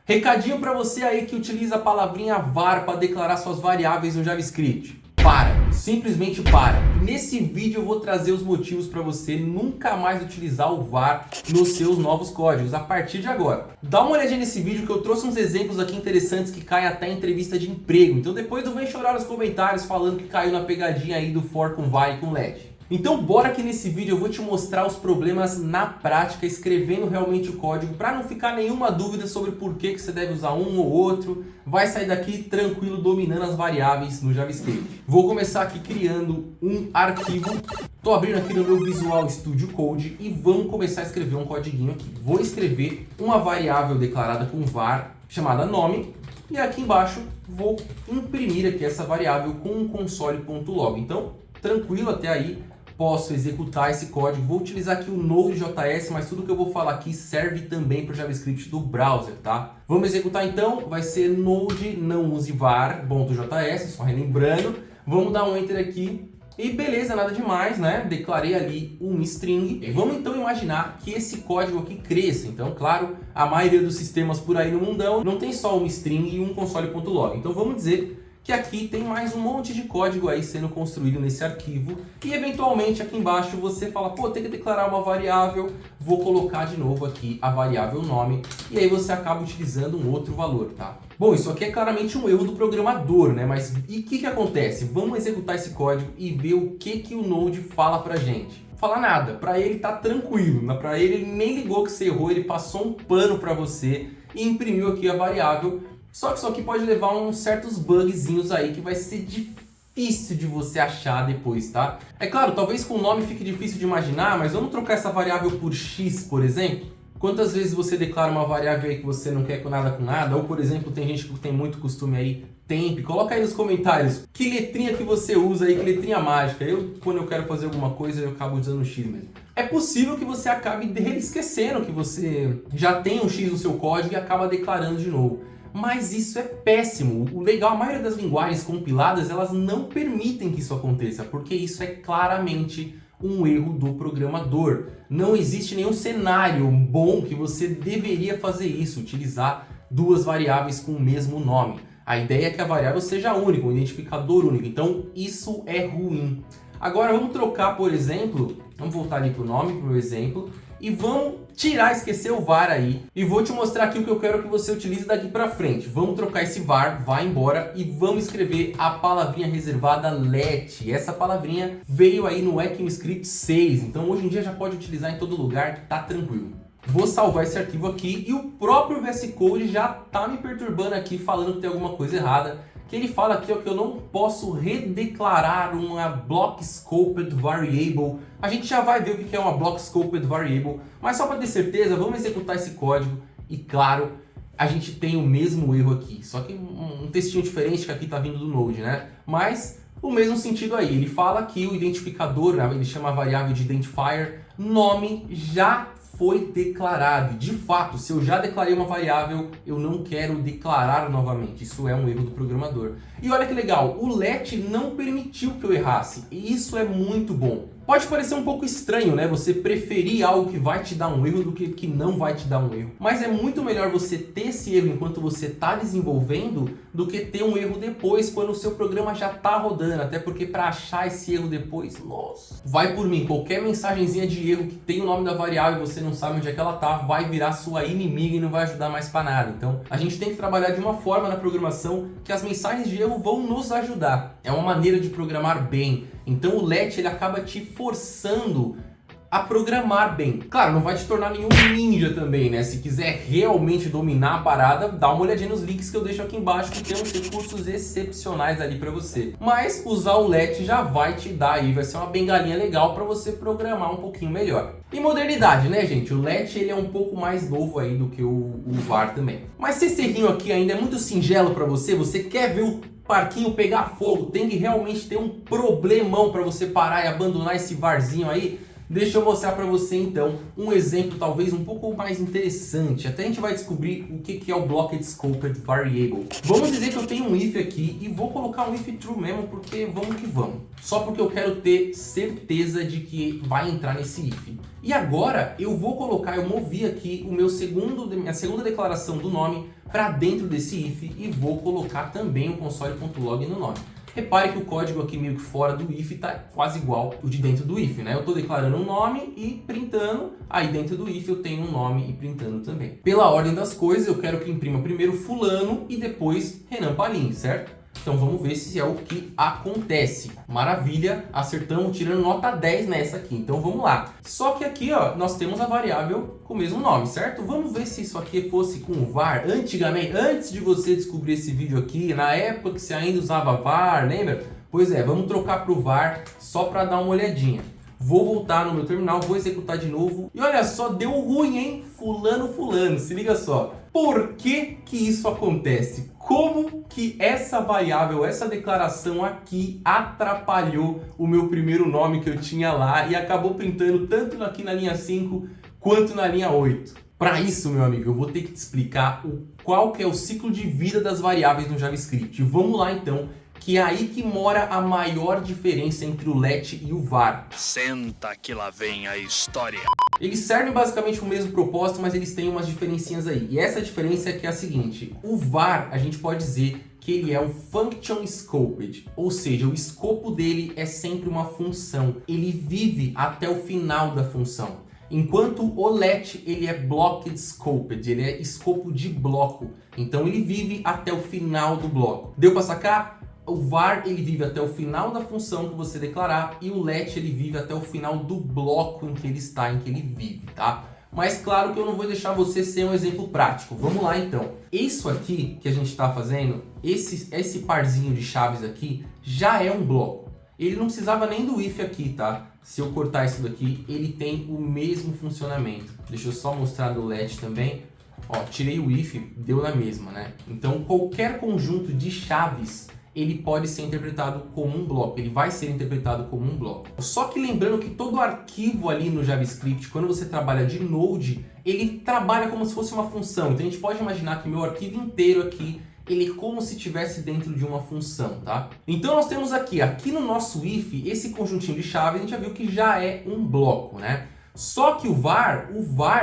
Recadinho para você aí que utiliza a palavrinha var para declarar suas variáveis no JavaScript. Para, simplesmente para. Nesse vídeo eu vou trazer os motivos para você nunca mais utilizar o var nos seus novos códigos a partir de agora. Dá uma olhadinha nesse vídeo que eu trouxe uns exemplos aqui interessantes que caem até em entrevista de emprego. Então depois não vem chorar nos comentários falando que caiu na pegadinha aí do for com var e com let. Então bora que nesse vídeo eu vou te mostrar os problemas na prática, escrevendo realmente o código, para não ficar nenhuma dúvida sobre por que você deve usar um ou outro. Vai sair daqui tranquilo dominando as variáveis no JavaScript. Vou começar aqui criando um arquivo. Estou abrindo aqui no meu Visual Studio Code e vamos começar a escrever um codiguinho aqui. Vou escrever uma variável declarada com var chamada nome. E aqui embaixo vou imprimir aqui essa variável com um console.log. Então, tranquilo até aí. Posso executar esse código. Vou utilizar aqui o Node.js, mas tudo que eu vou falar aqui serve também para o JavaScript do browser, tá? Vamos executar então, vai ser Node, não use var.js, só relembrando. Vamos dar um Enter aqui e beleza, nada demais, né? Declarei ali um string. E vamos então imaginar que esse código aqui cresça. Então, claro, a maioria dos sistemas por aí no mundão não tem só um string e um console.log. Então vamos dizer que aqui tem mais um monte de código aí sendo construído nesse arquivo e eventualmente aqui embaixo você fala, pô, tem que declarar uma variável, vou colocar de novo aqui a variável nome e aí você acaba utilizando um outro valor, tá? Bom, isso aqui é claramente um erro do programador, né? Mas e o que acontece? Vamos executar esse código e ver o que o Node fala pra gente. Fala nada, pra ele tá tranquilo, pra ele nem ligou que você errou, ele passou um pano pra você e imprimiu aqui a variável. Só que isso aqui pode levar a uns certos bugzinhos aí que vai ser difícil de você achar depois, tá? É claro, talvez com o nome fique difícil de imaginar, mas vamos trocar essa variável por x, por exemplo? Quantas vezes você declara uma variável aí que você não quer com nada? Ou, por exemplo, tem gente que tem muito costume aí, temp. Coloca aí nos comentários que letrinha que você usa aí, que letrinha mágica. Quando eu quero fazer alguma coisa, eu acabo usando x mesmo. É possível que você acabe esquecendo que você já tem um x no seu código e acaba declarando de novo. Mas isso é péssimo. O legal, a maioria das linguagens compiladas, elas não permitem que isso aconteça, porque isso é claramente um erro do programador. Não existe nenhum cenário bom que você deveria fazer isso, utilizar duas variáveis com o mesmo nome. A ideia é que a variável seja única, um identificador único. Então isso é ruim. Agora vamos trocar, por exemplo, vamos voltar ali para o nome, para o exemplo, e vamos esquecer o var aí. E vou te mostrar aqui o que eu quero que você utilize daqui para frente. Vamos trocar esse var, vai embora, e vamos escrever a palavrinha reservada let. Essa palavrinha veio aí no ECMAScript 6, então hoje em dia já pode utilizar em todo lugar, tá tranquilo. Vou salvar esse arquivo aqui e o próprio VS Code já tá me perturbando aqui, falando que tem alguma coisa errada. Que ele fala aqui ó, que eu não posso redeclarar uma block scoped variable. A gente já vai ver o que é uma block scoped variable, mas só para ter certeza, vamos executar esse código e claro, a gente tem o mesmo erro aqui, só que um textinho diferente que aqui está vindo do Node, né? Mas o mesmo sentido aí, ele fala que o identificador, né, ele chama a variável de identifier, nome já foi declarado. De fato, se eu já declarei uma variável, eu não quero declarar novamente. Isso é um erro do programador. E olha que legal, o let não permitiu que eu errasse. E isso é muito bom. Pode parecer um pouco estranho, né? Você preferir algo que vai te dar um erro do que não vai te dar um erro. Mas é muito melhor você ter esse erro enquanto você está desenvolvendo do que ter um erro depois, quando o seu programa já está rodando. Até porque para achar esse erro depois, nossa, vai por mim. Qualquer mensagenzinha de erro que tem o nome da variável e você não sabe onde é que ela tá, vai virar sua inimiga e não vai ajudar mais para nada. Então, a gente tem que trabalhar de uma forma na programação que as mensagens de erro vão nos ajudar. É uma maneira de programar bem. Então o let ele acaba te forçando a programar bem. Claro, não vai te tornar nenhum ninja também, né? Se quiser realmente dominar a parada, dá uma olhadinha nos links que eu deixo aqui embaixo, que tem uns recursos excepcionais ali para você. Mas usar o let já vai te dar aí, vai ser uma bengalinha legal para você programar um pouquinho melhor. E modernidade, né, gente? O let ele é um pouco mais novo aí do que o var também. Mas se esse errinho aqui ainda é muito singelo para você, você quer ver o parquinho pegar fogo, tem que realmente ter um problemão para você parar e abandonar esse varzinho aí, deixa eu mostrar para você então um exemplo talvez um pouco mais interessante. Até a gente vai descobrir o que é o Blocked Scoped Variable. Vamos dizer que eu tenho um if aqui e vou colocar um if true mesmo, porque vamos que vamos. Só porque eu quero ter certeza de que vai entrar nesse if. E agora eu vou colocar, eu movi aqui minha segunda declaração do nome para dentro desse if e vou colocar também o console.log no nome. Repare que o código aqui meio que fora do if está quase igual o de dentro do if, né? Eu estou declarando um nome e printando, aí dentro do if eu tenho um nome e printando também. Pela ordem das coisas, eu quero que imprima primeiro fulano e depois Renan Palim, certo? Então vamos ver se é o que acontece. Maravilha, acertamos tirando nota 10 nessa aqui. Então vamos lá. Só que aqui, ó, nós temos a variável com o mesmo nome, certo? Vamos ver se isso aqui fosse com o var. Antigamente, antes de você descobrir esse vídeo aqui, na época que você ainda usava var, lembra? Pois é, vamos trocar para o var só para dar uma olhadinha. Vou voltar no meu terminal, vou executar de novo. E olha só, deu ruim, hein? Fulano, se liga só. Por que que isso acontece? Como que essa variável, essa declaração aqui atrapalhou o meu primeiro nome que eu tinha lá e acabou printando tanto aqui na linha 5 quanto na linha 8? Para isso, meu amigo, eu vou ter que te explicar qual que é o ciclo de vida das variáveis no JavaScript. Vamos lá então, que é aí que mora a maior diferença entre o let e o var. Senta que lá vem a história. Eles servem basicamente o mesmo propósito, mas eles têm umas diferencinhas aí. E essa diferença é que é a seguinte: o var, a gente pode dizer que ele é um function scoped, ou seja, o escopo dele é sempre uma função. Ele vive até o final da função. Enquanto o let, ele é blocked scoped, ele é escopo de bloco. Então ele vive até o final do bloco. Deu para sacar? O var ele vive até o final da função que você declarar e o let ele vive até o final do bloco em que ele está, em que ele vive, tá? Mas claro que eu não vou deixar você ser um exemplo prático. Vamos lá então. Isso aqui que a gente está fazendo, esse parzinho de chaves aqui, já é um bloco. Ele não precisava nem do if aqui, tá? Se eu cortar isso daqui, ele tem o mesmo funcionamento. Deixa eu só mostrar do let também. Ó, tirei o if, deu na mesma, né? Então qualquer conjunto de chaves ele pode ser interpretado como um bloco, ele vai ser interpretado como um bloco. Só que lembrando que todo arquivo ali no JavaScript, quando você trabalha de Node, ele trabalha como se fosse uma função. Então a gente pode imaginar que meu arquivo inteiro aqui, ele é como se estivesse dentro de uma função, tá? Então nós temos aqui no nosso if, esse conjuntinho de chaves, a gente já viu que já é um bloco, né? Só que o var,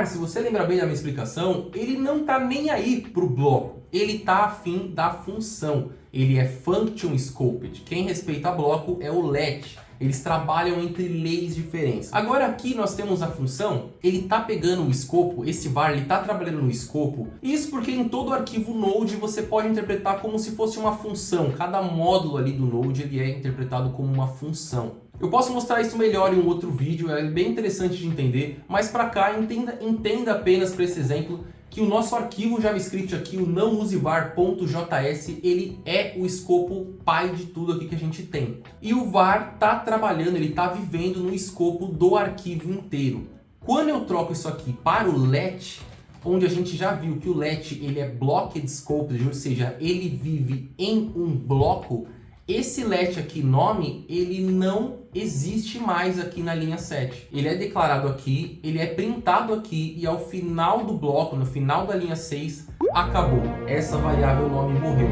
se você lembrar bem da minha explicação, ele não tá nem aí pro bloco, ele tá afim da função. Ele é function scoped. Quem respeita bloco é o let. Eles trabalham entre leis diferentes. Agora aqui nós temos a função, ele tá pegando o escopo, esse var ele tá trabalhando no escopo. Isso porque em todo arquivo Node você pode interpretar como se fosse uma função. Cada módulo ali do Node ele é interpretado como uma função. Eu posso mostrar isso melhor em um outro vídeo, é bem interessante de entender, mas para cá entenda apenas para esse exemplo que o nosso arquivo JavaScript aqui, o não-use-var.js, ele é o escopo pai de tudo aqui que a gente tem. E o var está trabalhando, ele está vivendo no escopo do arquivo inteiro. Quando eu troco isso aqui para o let, onde a gente já viu que o let ele é blocked scoped, ou seja, ele vive em um bloco, esse let aqui, nome, ele não existe mais aqui na linha 7. Ele é declarado aqui, ele é printado aqui e ao final do bloco, no final da linha 6, acabou. Essa variável nome morreu.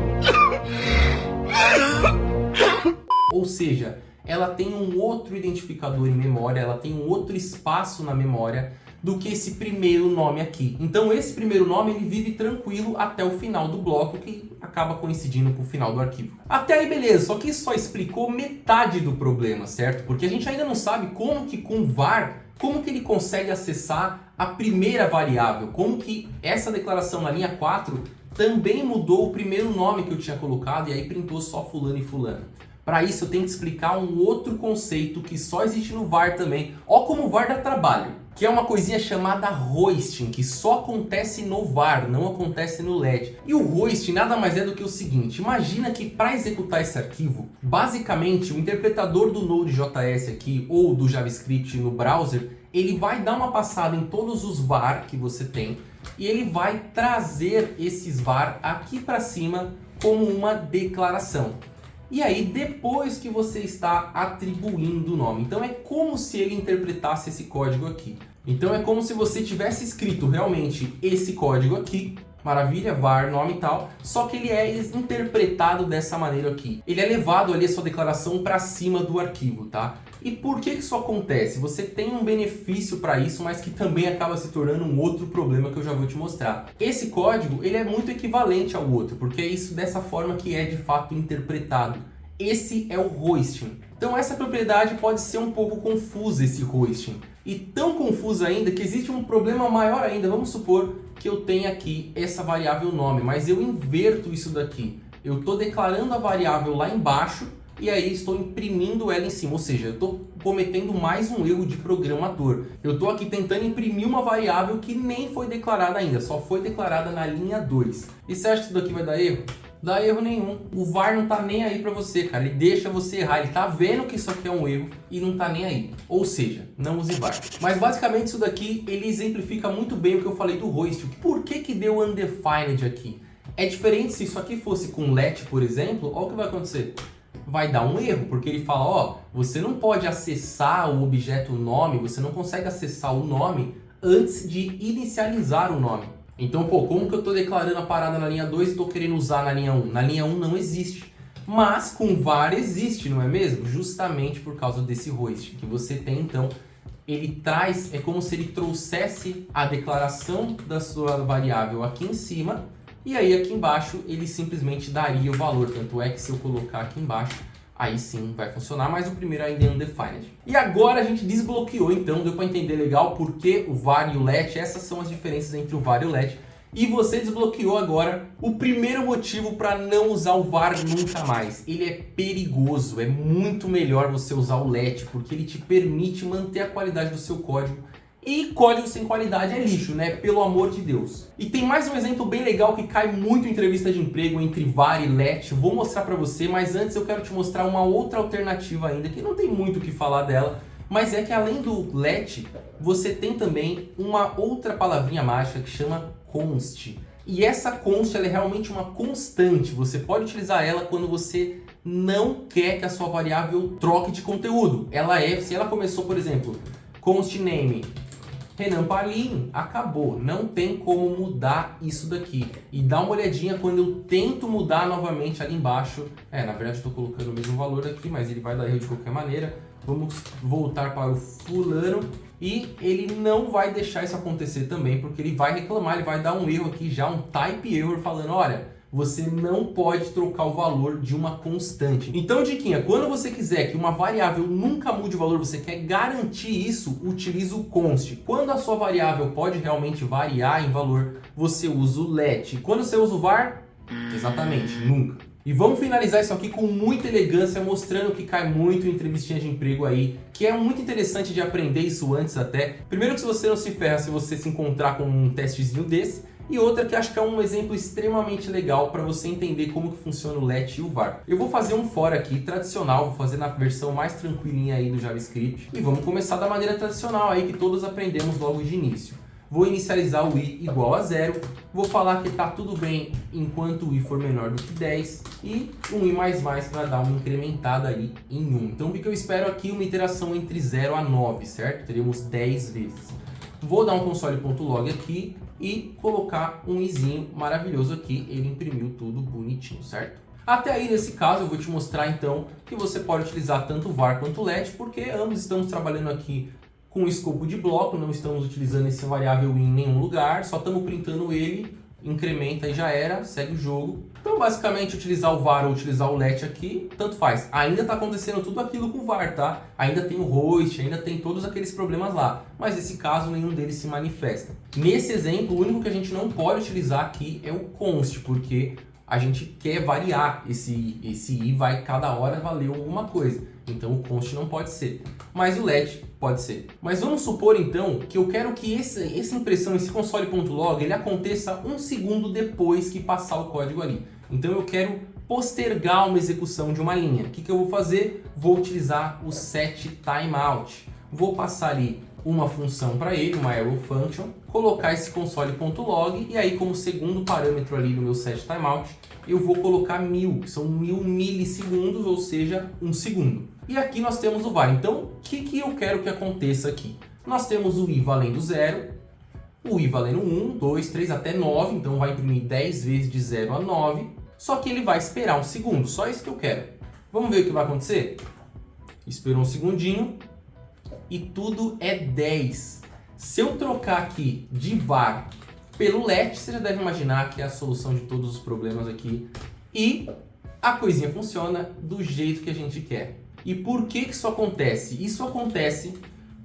Ou seja, ela tem um outro identificador em memória, ela tem um outro espaço na memória do que esse primeiro nome aqui. Então esse primeiro nome ele vive tranquilo até o final do bloco, que acaba coincidindo com o final do arquivo. Até aí beleza, só que isso só explicou metade do problema, certo? Porque a gente ainda não sabe como que com var, como que ele consegue acessar a primeira variável, como que essa declaração na linha 4 também mudou o primeiro nome que eu tinha colocado e aí printou só fulano e fulano. Para isso eu tenho que explicar um outro conceito que só existe no var também. Ó como o var dá trabalho, que é uma coisinha chamada hoisting, que só acontece no var, não acontece no let. E o hoisting nada mais é do que o seguinte: imagina que para executar esse arquivo, basicamente o interpretador do Node.js aqui ou do JavaScript no browser, ele vai dar uma passada em todos os var que você tem e ele vai trazer esses var aqui para cima como uma declaração. E aí depois que você está atribuindo o nome. Então é como se ele interpretasse esse código aqui. Então é como se você tivesse escrito realmente esse código aqui Maravilha, var, nome e tal, só que ele é interpretado dessa maneira aqui. Ele é levado ali a sua declaração para cima do arquivo, tá? E por que isso acontece? Você tem um benefício para isso, mas que também acaba se tornando um outro problema que eu já vou te mostrar. Esse código, ele é muito equivalente ao outro, porque é isso dessa forma que é de fato interpretado. Esse é o hosting. Então essa propriedade pode ser um pouco confusa, esse hosting. E tão confusa ainda que existe um problema maior ainda. Vamos supor que eu tenha aqui essa variável nome, mas eu inverto isso daqui. Eu estou declarando a variável lá embaixo e aí estou imprimindo ela em cima. Ou seja, eu estou cometendo mais um erro de programador. Eu estou aqui tentando imprimir uma variável que nem foi declarada ainda, só foi declarada na linha 2. E você acha que isso daqui vai dar erro? Dá erro nenhum. O var não tá nem aí pra você, cara. Ele deixa você errar. Ele tá vendo que isso aqui é um erro e não tá nem aí. Ou seja, não use var. Mas basicamente isso daqui, ele exemplifica muito bem o que eu falei do host. Por que deu undefined aqui? É diferente se isso aqui fosse com let, por exemplo. Olha o que vai acontecer. Vai dar um erro, porque ele fala, ó, você não pode acessar o objeto nome, você não consegue acessar o nome antes de inicializar o nome. Então, pô, como que eu estou declarando a parada na linha 2 e estou querendo usar na linha 1? Na linha 1 não existe. Mas com var existe, não é mesmo? Justamente por causa desse host que você tem, então, ele traz, é como se ele trouxesse a declaração da sua variável aqui em cima e aí aqui embaixo ele simplesmente daria o valor. Tanto é que se eu colocar aqui embaixo, aí sim vai funcionar, mas o primeiro ainda é undefined. E agora a gente desbloqueou, então deu para entender legal porque o var e o let, essas são as diferenças entre o var e o let. E você desbloqueou agora o primeiro motivo para não usar o var nunca mais. Ele é perigoso, é muito melhor você usar o let, porque ele te permite manter a qualidade do seu código. E código sem qualidade é lixo, né? Pelo amor de Deus. E tem mais um exemplo bem legal que cai muito em entrevista de emprego entre var e let. Vou mostrar pra você, mas antes eu quero te mostrar uma outra alternativa ainda, que não tem muito o que falar dela, mas é que além do let, você tem também uma outra palavrinha mágica que chama const. E essa const ela é realmente uma constante. Você pode utilizar ela quando você não quer que a sua variável troque de conteúdo. Ela é, se ela começou, por exemplo, const name Renan Palim, acabou, não tem como mudar isso daqui. E dá uma olhadinha quando eu tento mudar novamente ali embaixo. Na verdade estou colocando o mesmo valor aqui, mas ele vai dar erro de qualquer maneira. Vamos voltar para o fulano e ele não vai deixar isso acontecer também, porque ele vai reclamar, ele vai dar um erro aqui já, um type error, falando, olha, você não pode trocar o valor de uma constante. Então, diquinha, quando você quiser que uma variável nunca mude o valor, você quer garantir isso, utiliza o const. Quando a sua variável pode realmente variar em valor, você usa o let. Quando você usa o var, exatamente, nunca. E vamos finalizar isso aqui com muita elegância, mostrando que cai muito em entrevistinha de emprego aí, que é muito interessante de aprender isso antes até. Primeiro que se você não se ferra se você se encontrar com um testezinho desse, e outra que acho que é um exemplo extremamente legal para você entender como que funciona o let e o var. Eu vou fazer um for aqui tradicional, vou fazer na versão mais tranquilinha aí do JavaScript. E vamos começar da maneira tradicional aí que todos aprendemos logo de início. Vou inicializar o i igual a 0, vou falar que está tudo bem enquanto o i for menor do que 10 e um i++ para dar uma incrementada aí em 1. Então o que eu espero aqui? Uma iteração entre 0 a 9, certo? Teremos 10 vezes. Vou dar um console.log aqui e colocar um izinho maravilhoso aqui, ele imprimiu tudo bonitinho, certo? Até aí, nesse caso, eu vou te mostrar então que você pode utilizar tanto var quanto let, porque ambos estamos trabalhando aqui com o escopo de bloco, não estamos utilizando esse variável em nenhum lugar, só estamos printando ele, incrementa e já era, segue o jogo. Então, basicamente, utilizar o var ou utilizar o let aqui, tanto faz. Ainda está acontecendo tudo aquilo com o var, tá? Ainda tem o host, ainda tem todos aqueles problemas lá. Mas nesse caso, nenhum deles se manifesta. Nesse exemplo, o único que a gente não pode utilizar aqui é o const, porque a gente quer variar. Esse i vai cada hora valer alguma coisa. Então, o const não pode ser. Mas o let pode ser. Mas vamos supor, então, que eu quero que essa impressão, esse console.log, ele aconteça 1 segundo depois que passar o código ali. Então eu quero postergar uma execução de uma linha. O que eu vou fazer? Vou utilizar o setTimeout. Vou passar ali uma função para ele, uma arrow function, colocar esse console.log e aí como segundo parâmetro ali no meu setTimeout, eu vou colocar 1000, que são 1000 milissegundos, ou seja, 1 segundo. E aqui nós temos o var. Então, o que eu quero que aconteça aqui? Nós temos o i valendo 0, o i valendo 1, 2, 3 até 9, então vai imprimir 10 vezes de 0 a 9, só que ele vai esperar 1 segundo, só isso que eu quero. Vamos ver o que vai acontecer? Esperou 1 segundinho e tudo é 10. Se eu trocar aqui de var pelo let, você já deve imaginar que é a solução de todos os problemas aqui. E a coisinha funciona do jeito que a gente quer. E por que isso acontece? Isso acontece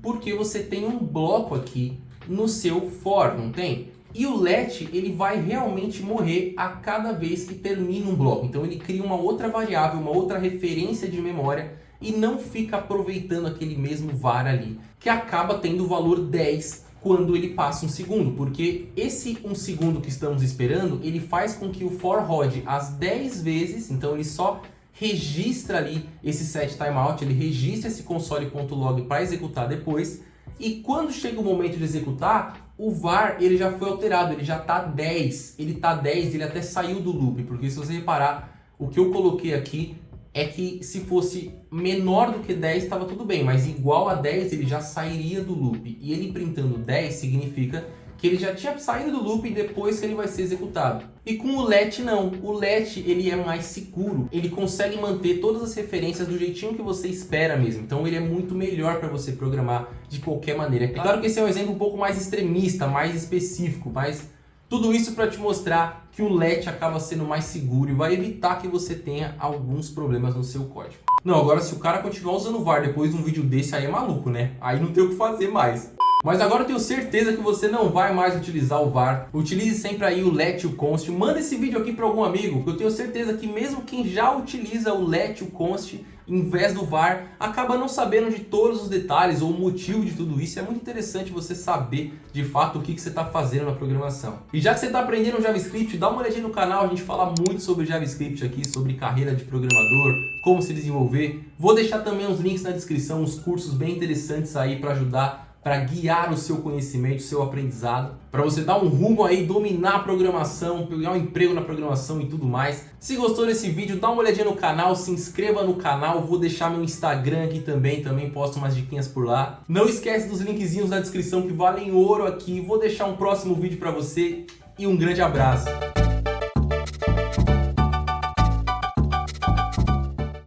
porque você tem um bloco aqui no seu for, não tem? E o let, ele vai realmente morrer a cada vez que termina um bloco. Então ele cria uma outra variável, uma outra referência de memória e não fica aproveitando aquele mesmo var ali, que acaba tendo o valor 10 quando ele passa 1 segundo, porque esse 1 segundo que estamos esperando, ele faz com que o for rode as 10 vezes, então ele só registra ali esse set timeout, ele registra esse console.log para executar depois, e quando chega o momento de executar, o var ele já foi alterado, ele já está 10, ele até saiu do loop, porque se você reparar, o que eu coloquei aqui é que se fosse menor do que 10 estava tudo bem, mas igual a 10 ele já sairia do loop. E ele printando 10 significa que ele já tinha saído do loop depois que ele vai ser executado. E com o let não, o let ele é mais seguro, ele consegue manter todas as referências do jeitinho que você espera mesmo, então ele é muito melhor para você programar de qualquer maneira. É claro que esse é um exemplo um pouco mais extremista, mais específico, mas tudo isso para te mostrar que o let acaba sendo mais seguro e vai evitar que você tenha alguns problemas no seu código. Não, agora se o cara continuar usando var depois de um vídeo desse, aí é maluco, né? Aí não tem o que fazer mais. Mas agora eu tenho certeza que você não vai mais utilizar o var. Utilize sempre aí o let e o const. Manda esse vídeo aqui para algum amigo, que eu tenho certeza que mesmo quem já utiliza o let e o const em vez do var, acaba não sabendo de todos os detalhes ou o motivo de tudo isso. É muito interessante você saber de fato o que você está fazendo na programação. E já que você está aprendendo JavaScript, dá uma olhadinha no canal, a gente fala muito sobre JavaScript aqui, sobre carreira de programador, como se desenvolver. Vou deixar também os links na descrição, uns cursos bem interessantes aí para ajudar, para guiar o seu conhecimento, o seu aprendizado, para você dar um rumo aí, dominar a programação, pegar um emprego na programação e tudo mais. Se gostou desse vídeo, dá uma olhadinha no canal, se inscreva no canal, vou deixar meu Instagram aqui também posto umas diquinhas por lá. Não esquece dos linkzinhos na descrição que valem ouro aqui, vou deixar um próximo vídeo para você e um grande abraço.